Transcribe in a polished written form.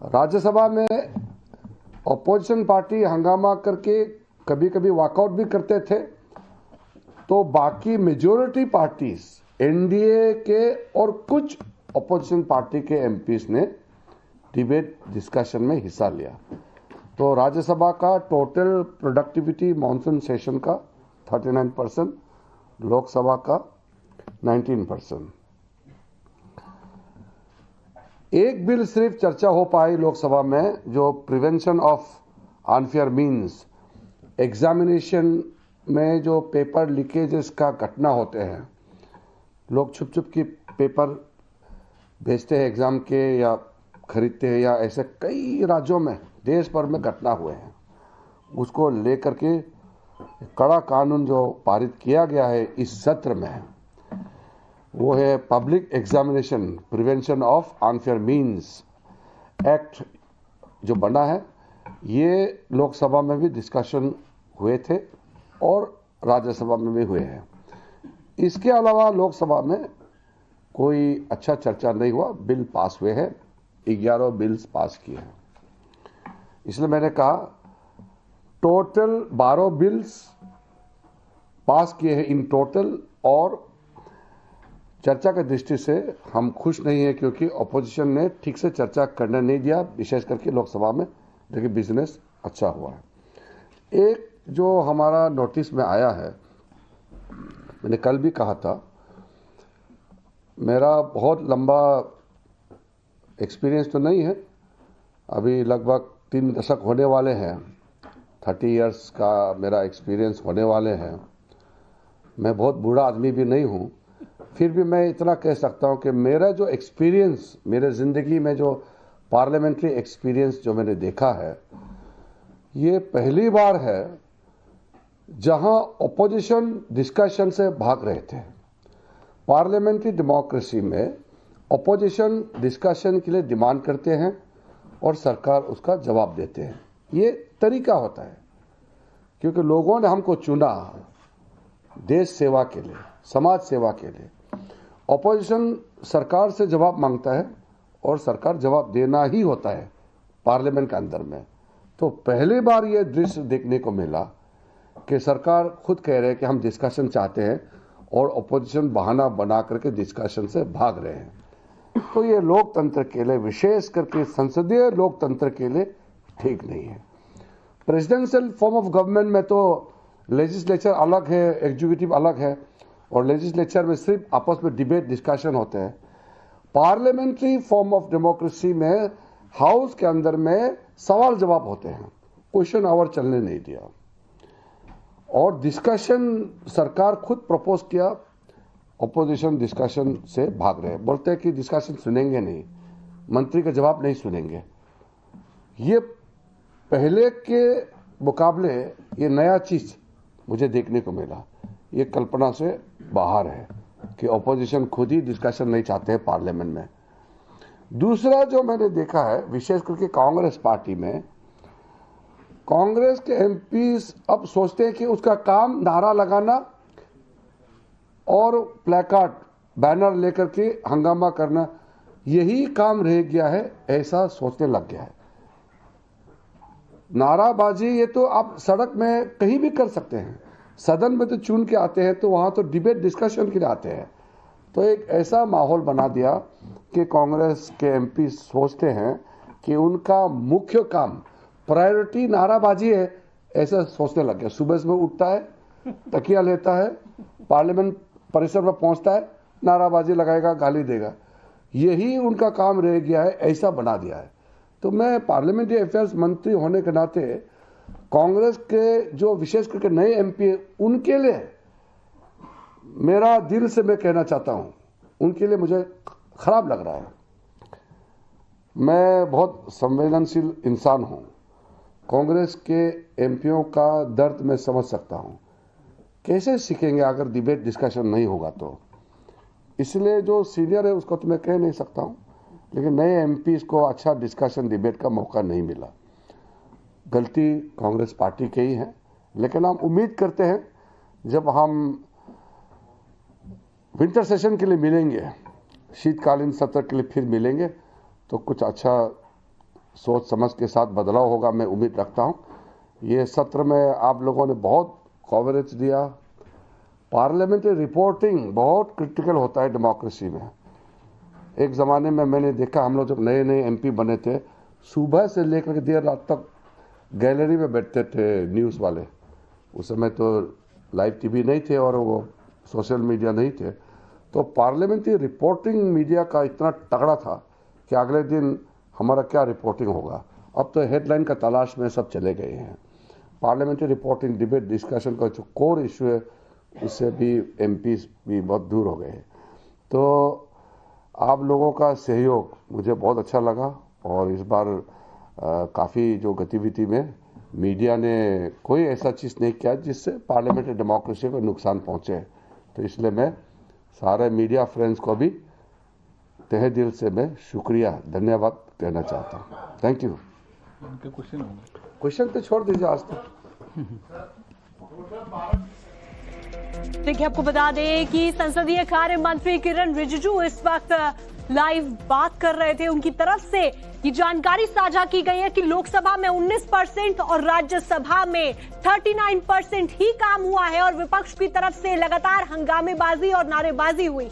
राज्यसभा में opposition party हंगामा करके कभी कभी वॉकआउट भी करते थे, तो बाकी मेजॉरिटी पार्टीज एनडीए के और कुछ अपोजिशन पार्टी के एमपीज ने डिबेट डिस्कशन में हिस्सा लिया। तो राज्यसभा का टोटल प्रोडक्टिविटी मॉनसून सेशन का 39%, लोकसभा का 19%। एक बिल सिर्फ चर्चा हो पाई लोकसभा में, जो prevention of unfair means, examination में जो पेपर लीकेजेस का घटना होते हैं, लोग छुप छुप के पेपर भेजते हैं एग्जाम के या खरीदते हैं, या ऐसे कई राज्यों में देश भर में घटना हुए हैं, उसको लेकर के कड़ा कानून जो पारित किया गया है इस सत्र में, वो है public examination prevention of unfair means act जो बना है। ये लोकसभा में भी डिस्कशन हुए थे और राज्यसभा में भी हुए हैं। इसके अलावा लोकसभा में कोई अच्छा चर्चा नहीं हुआ, बिल पास हुए हैं, 11 बिल्स पास किए हैं। इसलिए मैंने कहा टोटल 12 बिल्स पास किए हैं इन टोटल, और चर्चा की दृष्टि से हम खुश नहीं है क्योंकि अपोजिशन ने ठीक से चर्चा करने नहीं दिया, विशेष करके लोकसभा में, लेकिन बिजनेस अच्छा हुआ है। एक जो हमारा नोटिस में आया है, मैंने कल भी कहा था, मेरा बहुत लंबा एक्सपीरियंस तो नहीं है, अभी लगभग 3 दशक होने वाले हैं, 30 इयर्स का मेरा एक्सपीरियंस होने वाले हैं। मैं बहुत बूढ़ा आदमी भी नहीं हूँ, फिर भी मैं इतना कह सकता हूँ कि मेरा जो एक्सपीरियंस, मेरे ज़िंदगी में जो पार्लियामेंट्री एक्सपीरियंस जो मैंने देखा है, ये पहली बार है जहां अपोजिशन डिस्कशन से भाग रहे थे। पार्लियामेंट्री डेमोक्रेसी में अपोजिशन डिस्कशन के लिए डिमांड करते हैं और सरकार उसका जवाब देते हैं। ये तरीका होता है क्योंकि लोगों ने हमको चुना देश सेवा के लिए, समाज सेवा के लिए। अपोजिशन सरकार से जवाब मांगता है और सरकार जवाब देना ही होता है पार्लियामेंट के अंदर में। तो पहली बार ये दृश्य देखने को मिला कि सरकार खुद कह रहे हैं कि हम डिस्कशन चाहते हैं और अपोजिशन बहाना बना करके डिस्कशन से भाग रहे हैं। तो ये लोकतंत्र के लिए, विशेष करके संसदीय लोकतंत्र के लिए ठीक नहीं है। प्रेसिडेंशियल फॉर्म ऑफ गवर्नमेंट में तो लेजिस्लेचर अलग है, एग्जीक्यूटिव अलग है, और लेजिस्लेचर में सिर्फ आपस में डिबेट डिस्कशन होते हैं। पार्लियामेंट्री फॉर्म ऑफ डेमोक्रेसी में हाउस के अंदर में सवाल जवाब होते हैं, क्वेश्चन आवर चलने नहीं दिया, और डिस्कशन सरकार खुद प्रपोज किया, अपोजिशन डिस्कशन से भाग रहे हैं, बोलते हैं कि डिस्कशन सुनेंगे नहीं, मंत्री का जवाब नहीं सुनेंगे। ये पहले के मुकाबले ये नया चीज मुझे देखने को मिला, ये कल्पना से बाहर है कि अपोजिशन खुद ही डिस्कशन नहीं चाहते हैं पार्लियामेंट में। दूसरा जो मैंने देखा है, विशेष करके कांग्रेस पार्टी में, कांग्रेस के एमपीज अब सोचते हैं कि उसका काम नारा लगाना और प्लेकार्ड बैनर लेकर के हंगामा करना, यही काम रह गया है, ऐसा सोचने लग गया है। नाराबाजी ये तो आप सड़क में कहीं भी कर सकते हैं, सदन में तो चुन के आते हैं, तो वहां तो डिबेट डिस्कशन के लिए आते हैं। तो एक ऐसा माहौल बना दिया कि कांग्रेस के एमपी सोचते हैं कि उनका मुख्य काम, प्रायोरिटी नाराबाजी है, ऐसा सोचने लग गया। सुबह सुबह उठता है, तकिया लेता है, पार्लियामेंट परिसर में पहुंचता है, नाराबाजी लगाएगा, गाली देगा, यही उनका काम रह गया है, ऐसा बना दिया है। तो मैं पार्लियामेंट्री अफेयर्स मंत्री होने के नाते कांग्रेस के जो विशेष करके नए एमपी, उनके लिए मेरा दिल से मैं कहना चाहता हूं, उनके लिए मुझे खराब लग रहा है। मैं बहुत संवेदनशील इंसान हूं, कांग्रेस के एमपीओ का दर्द मैं समझ सकता हूं। कैसे सीखेंगे अगर डिबेट डिस्कशन नहीं होगा तो? इसलिए जो सीनियर है उसको तो मैं कह नहीं सकता हूं, लेकिन नए एमपीज को अच्छा डिस्कशन डिबेट का मौका नहीं मिला। गलती कांग्रेस पार्टी की ही है, लेकिन हम उम्मीद करते हैं जब हम विंटर सेशन के लिए मिलेंगे, शीतकालीन सत्र के लिए फिर मिलेंगे, तो कुछ अच्छा सोच समझ के साथ बदलाव होगा, मैं उम्मीद रखता हूं। ये सत्र में आप लोगों ने बहुत कवरेज दिया। पार्लियामेंट्री रिपोर्टिंग बहुत क्रिटिकल होता है डेमोक्रेसी में। एक ज़माने में मैंने देखा, हम लोग जब नए नए एमपी बने थे, सुबह से लेकर देर रात तक गैलरी में बैठते थे न्यूज़ वाले। उस समय तो लाइव टीवी नहीं थे और वो सोशल मीडिया नहीं थे, तो पार्लियामेंट्री रिपोर्टिंग मीडिया का इतना तगड़ा था कि अगले दिन हमारा क्या रिपोर्टिंग होगा। अब तो हेडलाइन का तलाश में सब चले गए हैं। पार्लियामेंट्री रिपोर्टिंग, डिबेट, डिस्कशन का जो कोर इशू है, उससे भी एमपी भी बहुत दूर हो गए हैं। तो आप लोगों का सहयोग मुझे बहुत अच्छा लगा और इस बार काफ़ी जो गतिविधि में मीडिया ने कोई ऐसा चीज़ नहीं किया जिससे पार्लियामेंट्री डेमोक्रेसी को नुकसान पहुंचे। तो इसलिए मैं सारे मीडिया फ्रेंड्स को भी तहे दिल से मैं शुक्रिया, धन्यवाद कहना चाहता हूँ। Thank you. क्वेश्चन तो छोड़ दीजिए आज तक। देखिए, आपको बता दें कि संसदीय कार्य मंत्री किरण रिजिजू इस वक्त लाइव बात कर रहे थे। उनकी तरफ से ये जानकारी साझा की गई है कि लोकसभा में 19% और राज्यसभा में 39% ही काम हुआ है और विपक्ष की तरफ से लगातार हंगामेबाजी और नारेबाजी हुई।